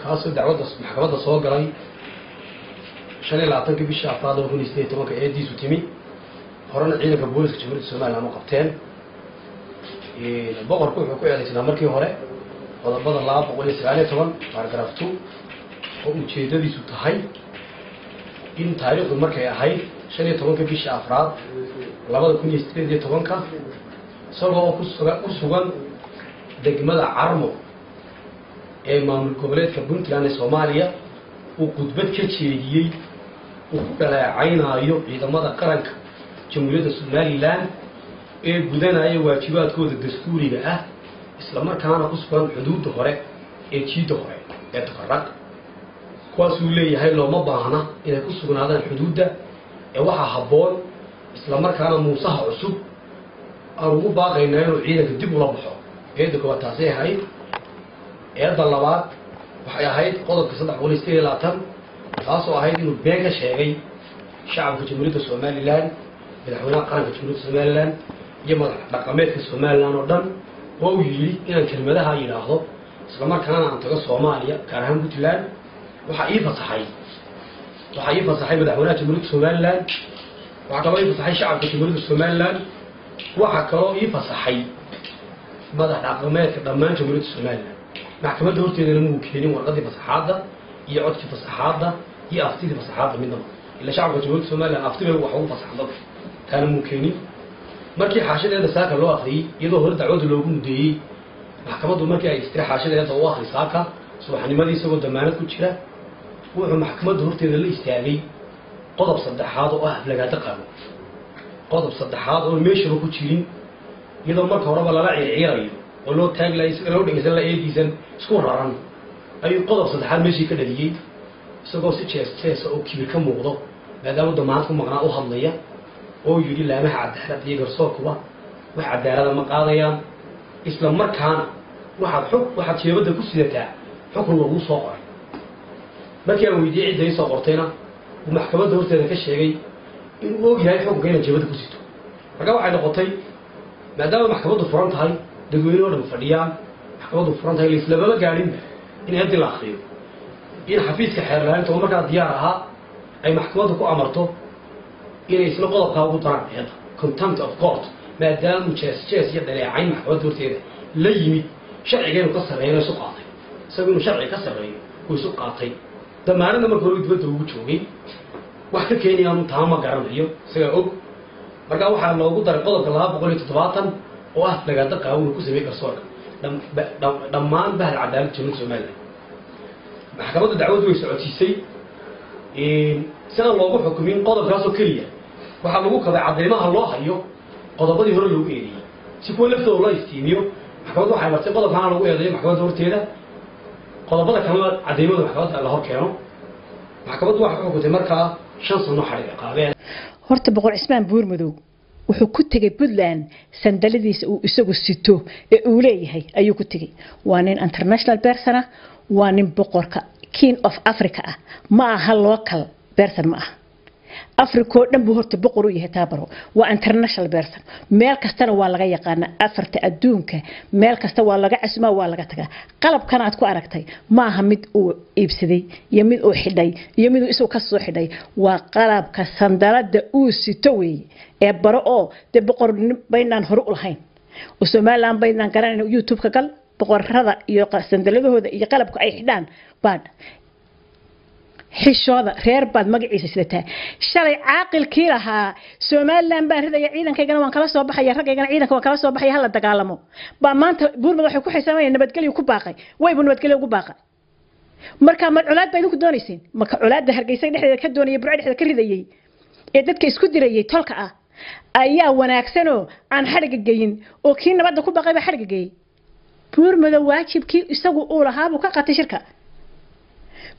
kaasoo dacwadda maxkamadda soo galay 25 bishii afraad 2018 eediisu timi horena ciidanka booliska jamhuuriyadda Soomaaliya ma qabteen boqorku wuxuu ku eedeysnaa markii hore qodobada 219 paragraph 2 oo ujeedadiisu tahay in taariikhdu markay ahayd 15 bishii afraad 2018 isagoo ku sugan degmada Carmo ee maamul goboleedka Puntland ee Soomaaliya uu khudbad ka jeediyay uu ku dhaleecaynayo ciidamada qaranka jamhuuriyadda Soomaaliland ee gudanaya waajibaadkooda dastuuriga ah isla markaana ku sugan xuduudda hore ee jiida hore ee tafarraq kuwaas uu leeyahay looma baahna inay ku sugnaadaan xuduudda ee waxa habboon isla markaana muusaha cusub aan ugu baaqaynaa inuu ciidanka dib ula baxo eedda koowaad taasay ahayd eedda labaad waxay ahayd qodobka 328 taasoo ahayd inuu been ka sheegay shacabka jamhuuriyadda Soomaaliland madaxweynaha qaranka jamhuuriyadda Soomaaliland iyo madax dhaqameedka Soomaaliland oo dhan oo uu yiri inaan kelmadaha yiraahdo isla markaana aan tago Soomaaliya gaar ahaan Puntland waxa ii fasaxay madaxweynaha jamhuuriyadda Soomaaliland waxa kaloo ii fasaxay shacabka jamhuuriyadda Soomaaliland waxa kaloo ii fasaxay madax dhaqameedka dhammaan jamhuuriyadda Soomaaliland maxkamadda horteedana muu keenin warqadii fasaxaadda iyo codkii fasaxaadda iyo aftidii fasaxaadda midnaba ila shacabka jamhuuriyadda Soomaaliland aftiba wax ugu fasaxdo taana muu keenin markii xaashadeeda saaka loo akhriyay iyadoo hor dacwada loogu mudeeyay maxkamaddu markii ay xaashadeeda u akhri saaka subaxnimadii isagoo damaanad ku jira wuxuu maxkamadda horteeda la istaagay qodob saddexaad oo ah lagaada qaabo qodob saddexaad oo meeshaba ku jirin iyadoo marka horeba lala ciyaarayo oo loo taaglayo sida loo dhigaysan la eedisan isku raran ayuu qodob saddexaad meeshii ka dhaliyay isagoo si jees oo kibir ka muuqdo maadaama damaanad ku maqnaa u hadlaya oo yiri laamaha cadaalad iyo garsoorkuba wax cadaalad ma qaadayaan isla markaana waxaad jeebada ku sidataa xukun lagu soo qoray markii aan weydiiyay cid ay soo qortayna uu maxkamadda horteeda ka sheegay in uu og yahay xukunka inay jeebada ku sito marka waxay noqotay maadaama maxkamaddu furan tahay dadweynuhu dhan fadhiyaan maxkamaddu furan tahay isla laba gaarin in hadii la akhriyo in xafiiska xeerlaanta oo markaa diyaar ahaa ay maxkamaddu ku amarto inay isla qodobka ugu daraan eeda contempt of court maadaama jees iyo dhaleecayn maxkamadda horteeda la yimid sharcigeenu ka sareeyo isu qaatay isagoo sharci ka sareeyo uu isu qaatay damaanadna markii hore dibadda ugu joogay wax ka keenayaan taama garanayo isaga og marka waxa loogu daray qodobka 270 oo ah lagaada qaawin ku sameeyay garsoorka dhammaan bahal cadaalad jamhuuriyadda Soomaaliland maxkamadda dacwadu way socotisay sida loogu xukumin qodobkaas oo kaliya waxa lagu qabay cadeymaha loo hayo qodobadii hore loogu eedeeyay si kuwa laftooda loo istiimiyo maxkamaddu waxay martay qodobkan lagu eedeeyay maxkamadda horteeda qodobada kale cadeymaha maxkamadda la hor keeno maxkamaddu waxa xukuntay markaa 5 sano xarig qaabeen horta boqor Cismaan Buurmadow wuxuu ku tagay Puntland sandaladiisa uu isagu sito ee uu leeyahay ayuu ku tagay waa nin international person waa nin boqorka King of Africa ma aha local person ma aha Africa dhan buu horta boqor u yahay taabaro waa international person meel kastana waa laga yaqaan afarta adduunka meel kasta waa laga casmaa waa laga tagaa qalabkan aad ku aragtay ma aha mid uu iibsaday iyo mid uu xidhay iyo mid uu isoo ka soo xidhay waa qalabka sandalada uu sito weey ee baro oo de boqor baynaan hore u lahayn oo Soomaaliland baynaan garanayno YouTube ka gal boqorrada iyo sandaladooda iyo qalabka ay xidhaan baad xishooda reer baad magaciisa sidataa shalay caaqilkii lahaa Soomaaliland baan ridaya ciidankaygana waan kala soo baxaya ragaygana ciidanka waan kala soo baxaya hal la dagaalamo ba maanta Buurmadow waxay ku xisaabeen nabadgelyo ku baaqay waybu nabadgelyo ugu baaqay marka ma culaad bay idinku doonaysiin marka culaadda Hargeysa dhexdeeda ka doonayay Burco dhexdeeda ka ridayay ee dadka isku dirayay tolka ah ayaa wanaagsan oo aan xariga geeyin oo kii nabadda ku baaqay ba xariga geeyay Buurmadow waajibkii isagu uu lahaa buu ka qatay shirka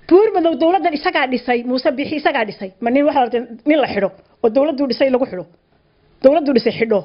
Buurmadow dawladdan isaga dhisay Muuse Bixi isaga dhisay ma nin waxa nin la xidho oo dawladdu dhisay lagu xidho dawladdu dhisay xidho